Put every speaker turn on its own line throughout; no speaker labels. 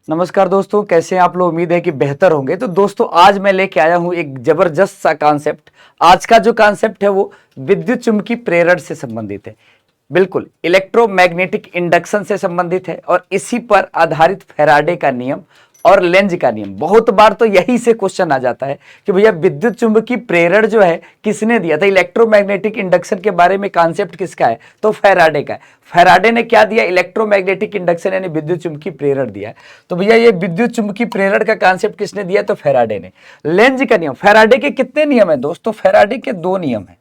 नमस्कार दोस्तों, कैसे हैं आप लोग। उम्मीद है कि बेहतर होंगे। तो दोस्तों आज मैं लेके आया हूं एक जबरदस्त सा कॉन्सेप्ट। आज का जो कॉन्सेप्ट है वो विद्युत चुम्बकीय प्रेरण से संबंधित है। बिल्कुल इलेक्ट्रोमैग्नेटिक इंडक्शन से संबंधित है और इसी पर आधारित फैराडे का नियम और लेंज का नियम। बहुत बार तो यही से क्वेश्चन आ जाता है कि भैया विद्युत चुम्बकीय प्रेरण जो है किसने दिया था। इलेक्ट्रोमैग्नेटिक इंडक्शन के बारे में कॉन्सेप्ट किसका है, तो फैराडे का है। फैराडे ने क्या दिया, इलेक्ट्रोमैग्नेटिक इंडक्शन यानी विद्युत चुम्बकीय प्रेरण दिया है। तो भैया ये विद्युत चुम्बकीय प्रेरण का कॉन्सेप्ट किसने दिया, तो फैराडे ने। लेंज का नियम, फैराडे के कितने नियम है दोस्तों, फैराडे के 2 नियम है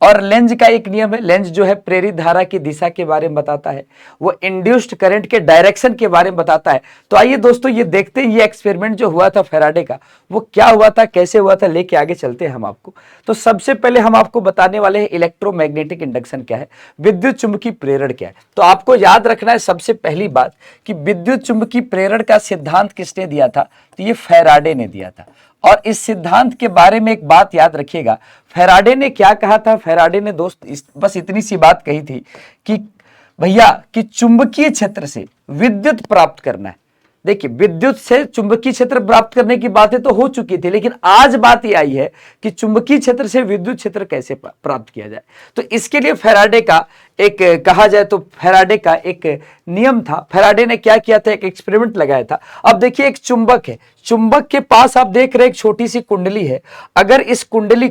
और लेंज का एक नियम है। लेंज जो है प्रेरित धारा की दिशा के बारे में बताता है, वो इंड्यूस्ड करंट के डायरेक्शन के बारे में बताता है। तो आइए दोस्तों ये देखते हैं ये एक्सपेरिमेंट जो हुआ था फैराडे का वो क्या हुआ था, कैसे हुआ था, लेके आगे चलते हैं हम आपको। तो सबसे पहले हम आपको बताने वाले हैं इलेक्ट्रोमैग्नेटिक इंडक्शन क्या है, विद्युत चुम्बकीय प्रेरण क्या है। तो आपको याद रखना है सबसे पहली बात कि विद्युत चुम्बकीय प्रेरण का सिद्धांत किसने दिया था, तो ये फैराडे ने दिया था। और इस सिद्धांत के बारे में एक बात याद रखिएगा, फैराडे ने क्या कहा था। फैराडे ने दोस्त बस इतनी सी बात कही थी कि भैया कि चुंबकीय क्षेत्र से विद्युत प्राप्त करना है। देखिए विद्युत से चुंबकीय क्षेत्र प्राप्त करने की बातें तो हो चुकी थी, लेकिन आज बात ये आई है कि चुंबकीय क्षेत्र से विद्युत क्षेत्र कैसे प्राप्त किया जाए। तो इसके लिए फैराडे का एक कहा जाए तो फैराडे का एक नियम था। फैराडे ने क्या किया था, एक एक्सपेरिमेंट लगाया था। अब देखिए एक चुंबक है, चुंबक के पास आप देख रहे हैं एक छोटी सी कुंडली है। अगर इस कुंडली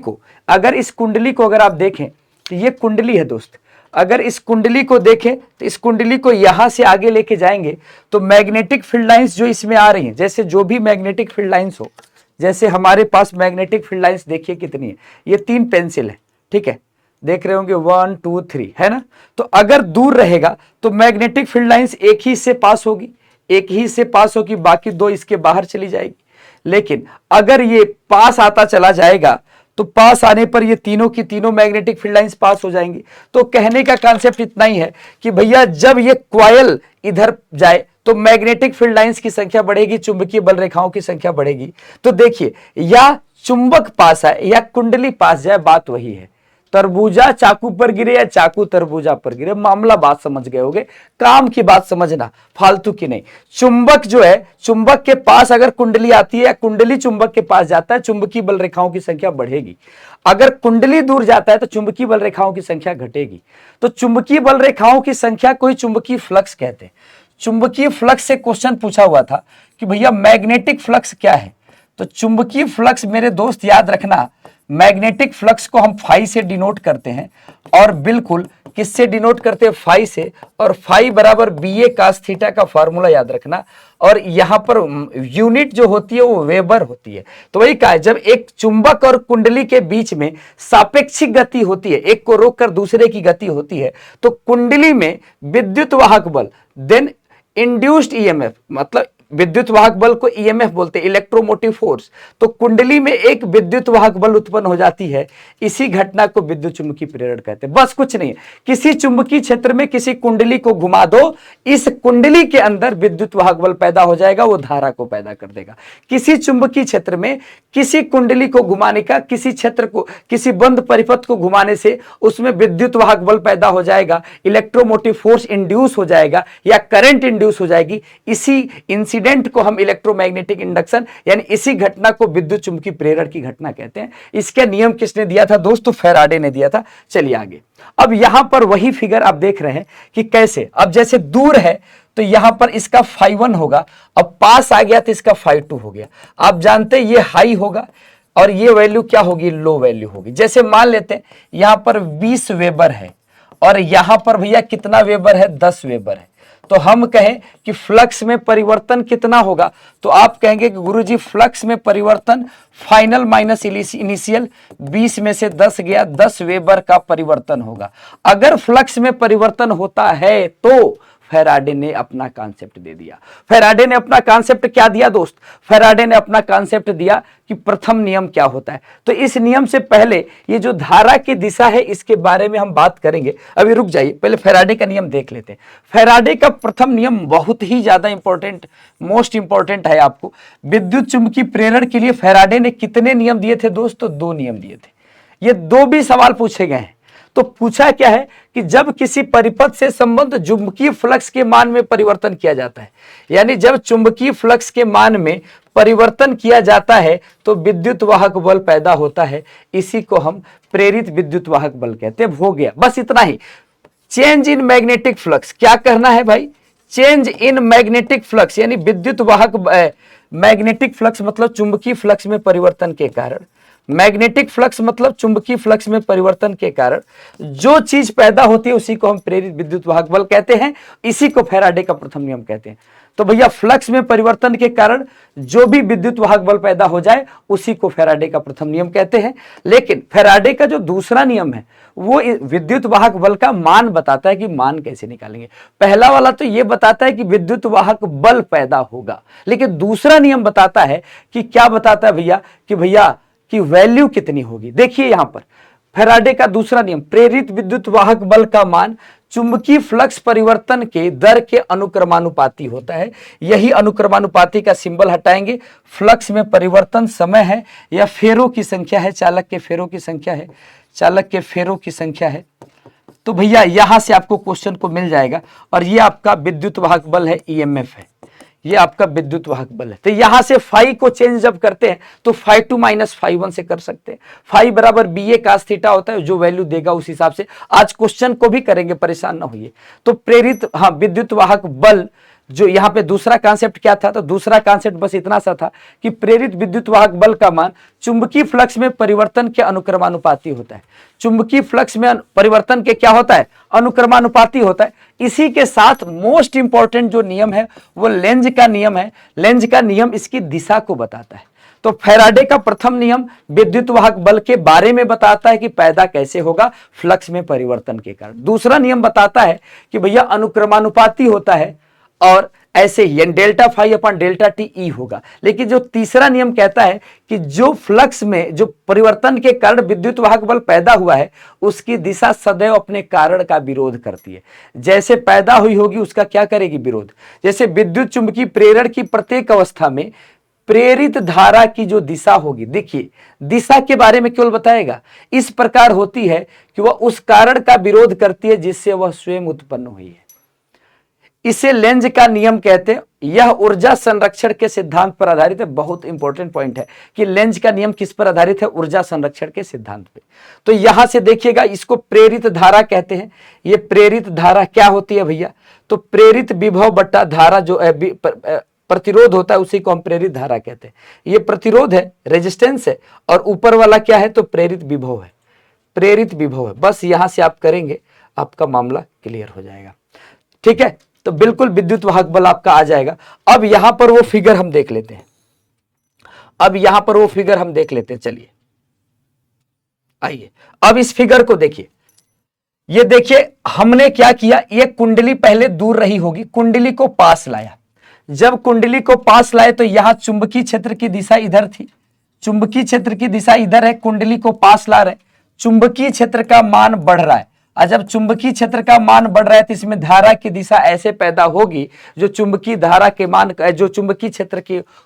को अगर आप देखें तो ये कुंडली है दोस्त। अगर इस कुंडली को देखें तो इस कुंडली को यहां से आगे लेके जाएंगे तो मैग्नेटिक फील्ड लाइंस जो इसमें आ रही हैं, जैसे जो भी मैग्नेटिक फील्ड लाइंस हो, जैसे हमारे पास मैग्नेटिक फील्ड लाइंस देखिए कितनी है, ये 3 पेंसिल है, ठीक है, देख रहे होंगे 1 2 3 है ना। तो अगर दूर रहेगा तो मैग्नेटिक फील्ड लाइंस एक ही से पास होगी, बाकी 2 इसके बाहर चली जाएगी। लेकिन अगर ये पास आता चला जाएगा तो पास आने पर ये तीनों की तीनों मैग्नेटिक फील्ड लाइंस पास हो जाएंगी। तो कहने का कॉन्सेप्ट इतना ही है कि भैया जब ये कॉइल इधर जाए तो मैग्नेटिक फील्ड लाइंस की संख्या बढ़ेगी, चुंबकीय बल रेखाओं की संख्या बढ़ेगी। तो देखिए या चुंबक पास आए या कुंडली पास जाए, बात वही है। तरबूजा चाकू पर गिरे या चाकू तरबूजा पर गिरे, मामला बात समझ गए होगे। काम की बात समझना, फालतू की नहीं। चुंबक जो है, चुंबक के पास अगर कुंडली आती है या कुंडली चुंबक के पास जाता है, चुंबकीय बल रेखाओं की संख्या बढ़ेगी। अगर कुंडली दूर जाता है तो चुंबकीय बल रेखाओं की संख्या घटेगी। तो चुंबकीय बल रेखाओं की संख्या को ही चुंबकीय फ्लक्स कहते हैं। चुंबकीय फ्लक्स से क्वेश्चन पूछा हुआ था कि भैया मैग्नेटिक फ्लक्स क्या है। तो चुंबकीय फ्लक्स मेरे दोस्त याद रखना, मैग्नेटिक फ्लक्स को हम फाई से डिनोट करते हैं और बिल्कुल किससे डिनोट करते हैं, फाई से। और फाई बराबर BA cos थीटा का फॉर्मूला याद रखना। और यहां पर यूनिट जो होती है वो वेबर होती है। तो वही कहा है, जब एक चुंबक और कुंडली के बीच में सापेक्षिक गति होती है, एक को रोककर दूसरे की गति होती है, तो कुंडली में विद्युत वाहक बल देन इंड्यूस्ड EMF, मतलब विद्युत वाहक बल को EMF बोलते हैं, इलेक्ट्रोमोटिव फोर्स। तो कुंडली में एक विद्युत वाहक बल उत्पन्न हो जाती है, इसी घटना को विद्युत चुम्बकीय प्रेरण कहते हैं। बस कुछ नहीं है, किसी चुंबकीय क्षेत्र में किसी कुंडली को घुमा दो, इस कुंडली के अंदर विद्युत वाहक बल पैदा हो जाएगा, वो धारा को पैदा कर देगा। किसी चुंबकीय क्षेत्र में किसी कुंडली को घुमाने का, किसी क्षेत्र को, किसी बंद परिपथ को घुमाने से उसमें विद्युत वाहक बल पैदा हो जाएगा, इलेक्ट्रोमोटिव फोर्स इंड्यूस हो जाएगा या करंट इंड्यूस हो जाएगी। इसी इंसिडेंट को हम इलेक्ट्रोमैग्नेटिक इंडक्शन यानी इसी घटना को विद्युत चुम्बकीय प्रेरण की घटना कहते हैं। इसका नियम किसने दिया था दोस्तों, फैराडे ने दिया था। चलिए आगे, अब यहां पर वही फिगर आप देख रहे हैं कि कैसे, अब जैसे दूर है तो यहां पर इसका φ1 होगा, अब पास आ गया तो इसका φ2 हो गया। आप जानते हैं ये हाई होगा और ये वैल्यू क्या होगी, लो वैल्यू होगी। जैसे मान लेते हैं यहां पर 20 वेबर है और यहां पर भैया कितना वेबर है, 10 वेबर है। तो हम कहें कि फ्लक्स में परिवर्तन कितना होगा, तो आप कहेंगे कि गुरुजी फ्लक्स में परिवर्तन फाइनल माइनस इनिशियल 20 में से 10 गया, 10 वेबर का परिवर्तन होगा। अगर फ्लक्स में परिवर्तन होता है तो फैराडे ने अपना कॉन्सेप्ट दे दिया। फैराडे ने अपना कॉन्सेप्ट क्या दिया दोस्त, फैराडे ने अपना कॉन्सेप्ट दिया कि प्रथम नियम क्या होता है। तो इस नियम से पहले ये जो धारा की दिशा है इसके बारे में हम बात करेंगे, अभी रुक जाइए, पहले फैराडे का नियम देख लेते हैं। फैराडे का प्रथम नियम बहुत ही ज्यादा इंपॉर्टेंट, मोस्ट इंपॉर्टेंट है आपको। विद्युत चुम्बकीय प्रेरण के लिए फैराडे ने कितने नियम दिए थे दोस्तों, 2 नियम दिए थे। ये 2 भी सवाल पूछे गए हैं। तो पूछा क्या है कि जब किसी परिपथ से संबंध चुंबकीय फ्लक्स के मान में परिवर्तन किया जाता है, यानी जब चुंबकीय फ्लक्स के मान में परिवर्तन किया जाता है तो विद्युत वाहक बल पैदा होता है। इसी को हम प्रेरित विद्युत वाहक बल कहते हैं। हो गया, बस इतना ही। चेंज इन मैग्नेटिक फ्लक्स, क्या करना है भाई? चेंज इन मैग्नेटिक फ्लक्स, यानी विद्युत वाहक मैग्नेटिक फ्लक्स मतलब चुंबकीय फ्लक्स में परिवर्तन के कारण, मैग्नेटिक फ्लक्स मतलब चुंबकीय फ्लक्स में परिवर्तन के कारण जो चीज पैदा होती है उसी को हम प्रेरित विद्युत वाहक बल कहते हैं। इसी को फैराडे का प्रथम नियम कहते हैं। तो भैया फ्लक्स में परिवर्तन के कारण जो भी विद्युत वाहक बल पैदा हो जाए उसी को फैराडे का प्रथम नियम कहते हैं। लेकिन फैराडे का जो दूसरा नियम है वो विद्युत वाहक बल का मान बताता है कि मान कैसे निकालेंगे। पहला वाला तो ये बताता है कि विद्युत वाहक बल पैदा होगा, लेकिन दूसरा नियम बताता है कि क्या बताता है भैया कि वैल्यू कितनी होगी। देखिए यहां पर फैराडे का दूसरा नियम, प्रेरित विद्युत वाहक बल का मान चुंबकीय फ्लक्स परिवर्तन के दर के अनुक्रमानुपाती होता है। यही अनुक्रमानुपाती का सिंबल हटाएंगे। फ्लक्स में परिवर्तन समय है या फेरों की संख्या है, चालक के फेरों की संख्या है, चालक के फेरों की संख्या है। तो भैया यहां से आपको क्वेश्चन को मिल जाएगा। और ये आपका विद्युत वाहक बल है, ईएमएफ है, ये आपका विद्युत वाहक बल है। तो यहां से फाई को चेंज जब करते हैं तो φ2 माइनस φ1 से कर सकते हैं। फाई बराबर BA cos थीटा होता है, जो वैल्यू देगा उस हिसाब से आज क्वेश्चन को भी करेंगे, परेशान ना होइए। तो प्रेरित विद्युत वाहक बल, जो यहाँ पे दूसरा कॉन्सेप्ट क्या था? तो दूसरा कॉन्सेप्ट बस इतना सा था कि प्रेरित विद्युत वाहक बल का मान चुंबकीय फ्लक्स में परिवर्तन के अनुक्रमानुपाती होता है। चुंबकीय फ्लक्स में परिवर्तन के क्या होता है? अनुक्रमानुपाती होता है। इसी के साथ मोस्ट इंपॉर्टेंट जो नियम है वो लेंज का नियम है। लेंज का नियम इसकी दिशा को बताता है। तो फैराडे का प्रथम नियम विद्युत वाहक बल के बारे में बताता है कि पैदा कैसे होगा, फ्लक्स में परिवर्तन के कारण। दूसरा नियम बताता है कि भैया अनुक्रमानुपाती होता है और ऐसे ही delta phi upon delta T E होगा। लेकिन जो तीसरा नियम कहता है कि जो फ्लक्स में जो परिवर्तन के कारण विद्युत वाहक बल पैदा हुआ है उसकी दिशा सदैव अपने कारण का विरोध करती है। जैसे पैदा हुई होगी उसका क्या करेगी? विरोध। जैसे विद्युत चुंबकीय प्रेरण की प्रत्येक अवस्था में प्रेरित धारा की जो दिशा होगी, देखिए दिशा के बारे में केवल बताएगा, इस प्रकार होती है कि वह उस कारण का विरोध करती है जिससे वह स्वयं उत्पन्न हुई है। इसे लेंज का नियम कहते हैं। यह ऊर्जा संरक्षण के सिद्धांत पर आधारित है। बहुत इंपॉर्टेंट पॉइंट है कि लेंज का नियम किस पर आधारित है? ऊर्जा संरक्षण के सिद्धांत पे। तो यहां से देखिएगा, इसको प्रेरित धारा कहते हैं। ये प्रेरित धारा क्या होती है भैया? तो प्रेरित विभव बट्टा धारा जो प्रतिरोध होता है उसी को हम प्रेरित धारा कहते हैं। ये प्रतिरोध है, रेजिस्टेंस है, और ऊपर वाला क्या है? तो प्रेरित विभव है, प्रेरित विभव है। बस यहां से आप करेंगे आपका मामला क्लियर हो जाएगा। ठीक है, तो बिल्कुल विद्युत वाहक बल आपका आ जाएगा। अब यहां पर वो फिगर हम देख लेते हैं। चलिए आइए अब इस फिगर को देखिए। ये देखिए हमने क्या किया, ये कुंडली पहले दूर रही होगी, कुंडली को पास लाया। जब कुंडली को पास लाए तो यहां चुंबकीय क्षेत्र की दिशा इधर थी, चुंबकीय क्षेत्र की दिशा इधर है, कुंडली को पास ला रहे, चुंबकीय क्षेत्र का मान बढ़ रहा है। और जब चुंबकीय क्षेत्र का मान बढ़ रहा है तो इसमें धारा की दिशा ऐसे पैदा होगी जो चुंबकीय धारा के मान जो चुंबकीय क्षेत्र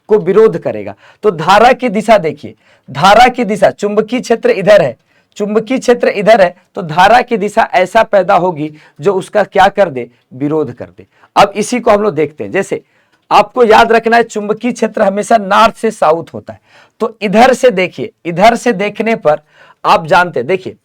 को विरोध करेगा। तो धारा की दिशा देखिए, धारा की दिशा, चुंबकीय क्षेत्र इधर है, चुंबकीय क्षेत्र इधर है, तो धारा की दिशा ऐसा पैदा होगी जो उसका क्या कर दे? विरोध कर दे। अब इसी को हम लोग देखते हैं। जैसे आपको याद रखना है चुंबकीय क्षेत्र हमेशा नॉर्थ से साउथ होता है। तो इधर से देखिए, इधर से देखने पर आप जानते हैं, देखिए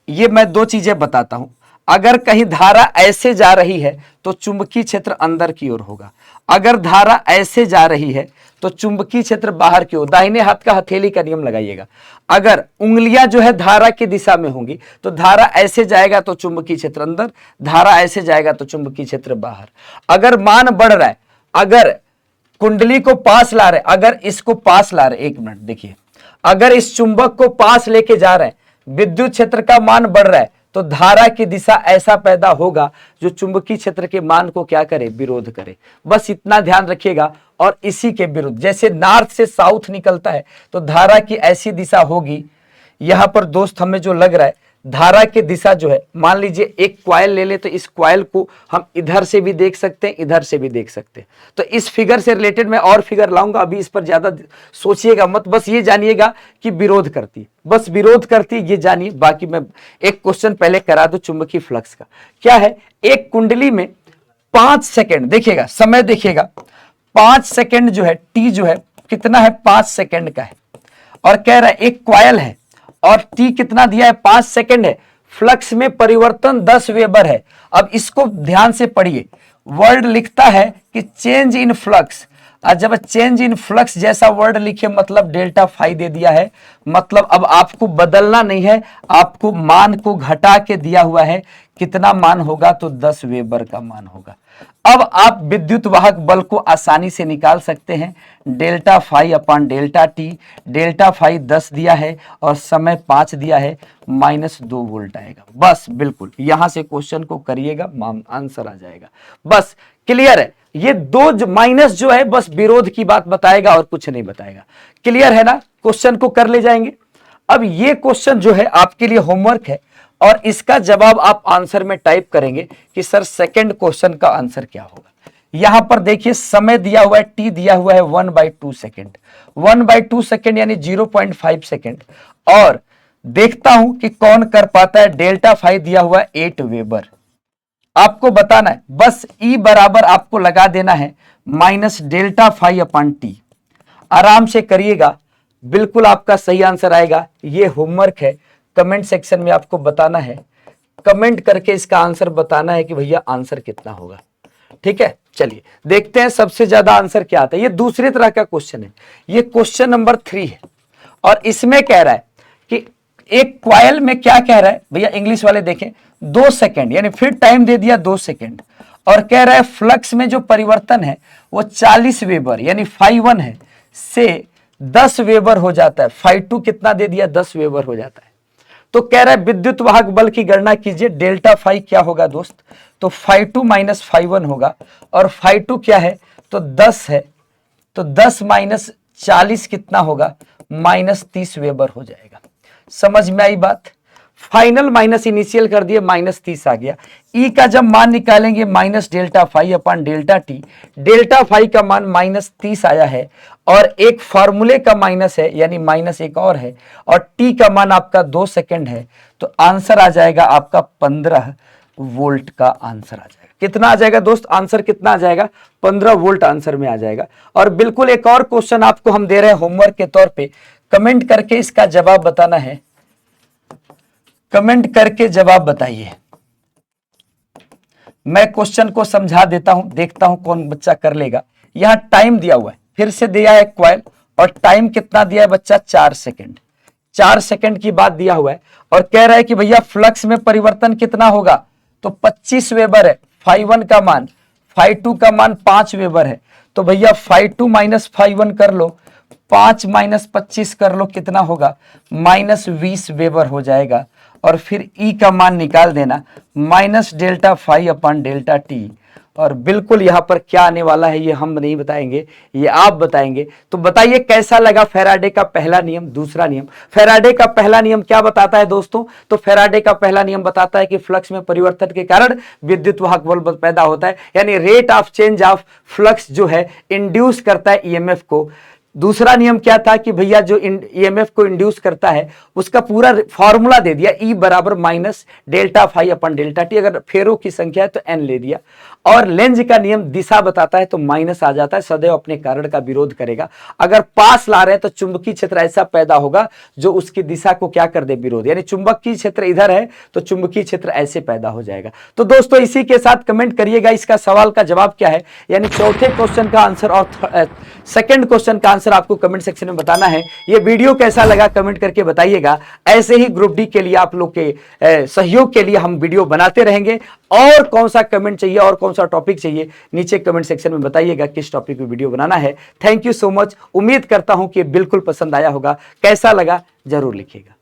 ये मैं दो चीजें बताता हूं। अगर कहीं धारा ऐसे जा रही है तो चुंबकीय क्षेत्र अंदर की ओर होगा, अगर धारा ऐसे जा रही है तो चुंबकीय क्षेत्र बाहर की ओर। दाहिने हाथ का हथेली का नियम लगाइएगा। अगर उंगलियां जो है धारा की दिशा में होंगी तो धारा ऐसे जाएगा तो चुंबकीय क्षेत्र अंदर, धारा ऐसे जाएगा तो चुंबकीय क्षेत्र बाहर। अगर मान बढ़ रहा है, अगर कुंडली को पास ला रहे, अगर इसको पास ला रहे, एक मिनट देखिए, अगर इस चुंबक को पास लेके जा रहे हैं, विद्युत क्षेत्र का मान बढ़ रहा है तो धारा की दिशा ऐसा पैदा होगा जो चुंबकीय क्षेत्र के मान को क्या करे? विरोध करे। बस इतना ध्यान रखिएगा। और इसी के विरुद्ध, जैसे नॉर्थ से साउथ निकलता है तो धारा की ऐसी दिशा होगी। यहां पर दोस्त हमें जो लग रहा है, धारा की दिशा जो है, मान लीजिए एक क्वाइल ले ले तो इस क्वाइल को हम इधर से भी देख सकते हैं, इधर से भी देख सकते हैं। तो इस फिगर से रिलेटेड मैं और फिगर लाऊंगा, अभी इस पर ज्यादा सोचिएगा मत, बस ये जानिएगा कि विरोध करती है, बस विरोध करती है ये जानिए। बाकी मैं एक क्वेश्चन पहले करा दूं चुंबकीय फ्लक्स का। क्या है, एक कुंडली में 5 सेकेंड, देखिएगा समय, देखिएगा 5 सेकेंड जो है, टी जो है कितना है, 5 सेकेंड का है, और कह रहा है एक क्वाइल है और टी कितना दिया है, 5 सेकेंड है, फ्लक्स में परिवर्तन 10 वेबर है। अब इसको ध्यान से पढ़िए, वर्ड लिखता है कि चेंज इन फ्लक्स, और जब चेंज इन फ्लक्स जैसा वर्ड लिखे मतलब डेल्टा फाई दे दिया है, मतलब अब आपको बदलना नहीं है, आपको मान को घटा के दिया हुआ है, कितना मान होगा, तो 10 वेबर का मान होगा। अब आप विद्युत वाहक बल को आसानी से निकाल सकते हैं, delta phi upon delta t, delta phi 10 दिया है और समय 5 दिया है, -2 वोल्ट आएगा। बस बिल्कुल यहां से क्वेश्चन को करिएगा, आंसर आ जाएगा। बस क्लियर है, ये दो माइनस जो है बस विरोध की बात बताएगा और कुछ नहीं बताएगा। क्लियर है ना, क्वेश्चन को कर ले जाएंगे। अब ये क्वेश्चन जो है आपके लिए होमवर्क है और इसका जवाब आप आंसर में टाइप करेंगे कि सर सेकंड क्वेश्चन का आंसर क्या होगा। यहां पर देखिए समय दिया हुआ है, टी दिया हुआ है 1/2 सेकेंड, 1/2 सेकेंड यानी 0.5 सेकेंड, और देखता हूं कि कौन कर पाता है। डेल्टा फाई दिया हुआ है 8 वेबर, आपको बताना है, बस E बराबर आपको लगा देना है minus delta phi upon t. आराम से करिएगा, बिल्कुल आपका सही आंसर आएगा। ये होमवर्क है, कमेंट सेक्शन में आपको बताना है, कमेंट करके इसका आंसर बताना है कि भैया आंसर कितना होगा। ठीक है, चलिए देखते हैं सबसे ज्यादा आंसर क्या आता है। ये दूसरी तरह का क्वेश्चन है, ये क्वेश्चन नंबर 3 है और इसमें कह रहा है कि एक क्वाइल में क्या कह रहा है भैया, इंग्लिश वाले देखें, 2 सेकेंड यानी फिर टाइम दे दिया 2 सेकेंड, और कह रहा है फ्लक्स में जो परिवर्तन है वो 40 वेबर यानी फाई 1 है से 10 वेबर हो जाता है, फाई 2 कितना दे दिया, 10 वेबर हो जाता है। तो कह रहा है विद्युत वाहक बल की गणना कीजिए, डेल्टा फाई क्या होगा दोस्त, तो फाई 2 माइनस फाई 1 होगा, और फाई 2 क्या है, तो 10 है, तो 10 माइनस 40 कितना होगा, -30 वेबर हो जाएगा। समझ में आई बात, फाइनल माइनस इनिशियल कर दिए, -30 आ गया। ई का जब मान निकालेंगे minus delta phi upon delta t, delta phi का मान -30 आया है और एक फार्मूले का माइनस है यानी माइनस एक और है, और टी का मान आपका 2 सेकेंड है, तो आंसर आ जाएगा आपका 15 वोल्ट का आंसर आ जाएगा। कितना आ जाएगा दोस्त, आंसर कितना आ जाएगा, 15 वोल्ट आंसर में आ जाएगा। और बिल्कुल एक और क्वेश्चन आपको हम दे रहे हैं होमवर्क के तौर पे, कमेंट करके इसका जवाब बताना है, कमेंट करके जवाब बताइए। मैं क्वेश्चन को समझा देता हूं, देखता हूं कौन बच्चा कर लेगा। यहां टाइम दिया हुआ है, फिर से दिया है क्वाइल, और टाइम कितना दिया है बच्चा, 4 सेकेंड, 4 सेकेंड की बात दिया हुआ है, और कह रहा है कि भैया फ्लक्स में परिवर्तन कितना होगा, तो 25 वेबर है, फाई 1 का मान, फाई 2 का मान 5 वेबर है, तो भैया फाई 2 माइनस फाई 1 कर लो, 5 माइनस 25 कर लो, कितना होगा, -20 वेबर हो जाएगा। और फिर ई का मान निकाल देना, minus delta phi upon delta t, और बिल्कुल यहां पर क्या आने वाला है ये हम नहीं बताएंगे, ये आप बताएंगे। तो बताइए कैसा लगा फैराडे का पहला नियम, दूसरा नियम। फैराडे का पहला नियम क्या बताता है दोस्तों, तो फैराडे का पहला नियम बताता है कि फ्लक्स में परिवर्तन के कारण विद्युत वाहक बल पैदा होता है, यानी rate of change of flux जो है इंड्यूस करता है ईएमएफ को। दूसरा नियम क्या था कि भैया जो ईएमएफ को इंड्यूस करता है उसका पूरा फॉर्मूला दे दिया, ई बराबर माइनस डेल्टा फाई अपन डेल्टा टी, अगर फेरों की संख्या है तो एन ले दिया। और लेंज का नियम दिशा बताता है तो माइनस आ जाता है, सदैव अपने कारण का विरोध करेगा। अगर पास ला रहे हैं तो चुंबकीय क्षेत्र ऐसा पैदा होगा जो उसकी दिशा को क्या कर दे, विरोध, यानी चुंबकीय क्षेत्र इधर है तो चुंबकीय क्षेत्र ऐसे पैदा हो जाएगा। तो दोस्तों इसी के साथ कमेंट करिएगा इसका सवाल का जवाब क्या है, यानी चौथे क्वेश्चन का आंसर और सेकंड क्वेश्चन का आंसर आपको कमेंट सेक्शन में बताना है। ये वीडियो कैसा लगा कमेंट करके बताइएगा। ऐसे ही ग्रुप डी के लिए आप लोग के सहयोग के लिए हम वीडियो बनाते रहेंगे। और कौन सा कमेंट चाहिए और कौन सा टॉपिक चाहिए नीचे कमेंट सेक्शन में बताइएगा किस टॉपिक पे वीडियो बनाना है। थैंक यू सो मच, उम्मीद करता हूं कि बिल्कुल पसंद आया होगा। कैसा लगा जरूर लिखिएगा।